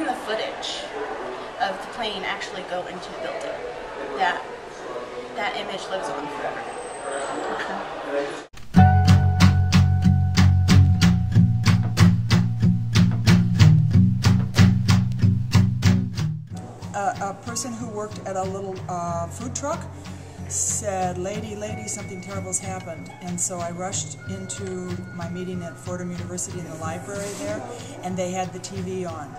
even the footage of the plane actually go into the building, that image lives on forever. A person who worked at a little food truck said, lady, something terrible's happened. And so I rushed into my meeting at Fordham University in the library there, and they had the TV on.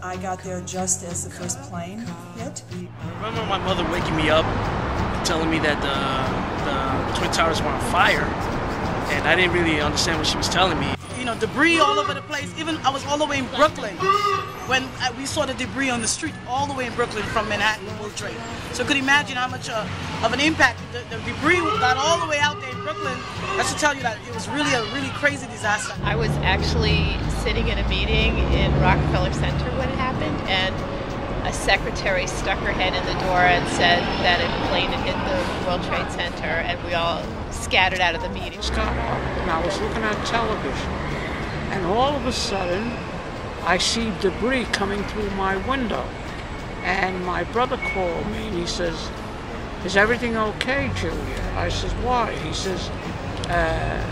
I got there just as the first plane hit. I remember my mother waking me up, telling me that the Twin Towers were on fire, and I didn't really understand what she was telling me. You know, debris all over the place. Even I was all the way in Brooklyn when we saw the debris on the street all the way in Brooklyn from Manhattan World Trade. So could imagine how much of an impact the debris got all the way out there in Brooklyn. I should tell you that it was really a really crazy disaster. I was actually sitting in a meeting in Rockefeller Center when it happened, and a secretary stuck her head in the door and said that a plane had hit the World Trade Center, and we all scattered out of the meeting. Got up and I was looking at television, and all of a sudden I see debris coming through my window, and my brother called me and he says, "Is everything okay, Julia?" I says, "Why?" He says, "A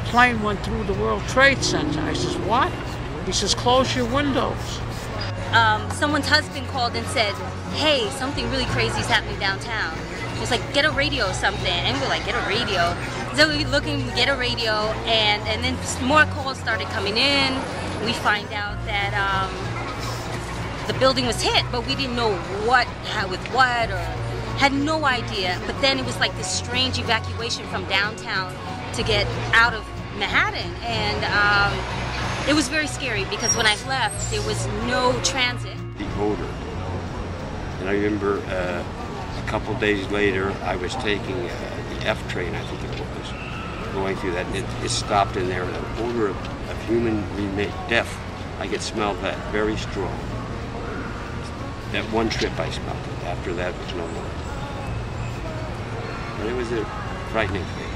plane went through the World Trade Center." I says, "What?" He says, "Close your windows." Someone's husband called and said, "Hey, something really crazy is happening downtown." It's like, get a radio or something. And we're like, get a radio. So we looking, we get a radio, and then more calls started coming in. We find out that the building was hit, but we didn't know what, how, with what, or had no idea. But then it was like this strange evacuation from downtown to get out of Manhattan. And it was very scary because when I left, there was no transit. The odor. And I remember a couple days later, I was taking the F train, I think it was, going through that, and it stopped in there, and an odor of human death. I could smell that very strong. That one trip I smelled it. After that, it was no more. But it was a frightening thing.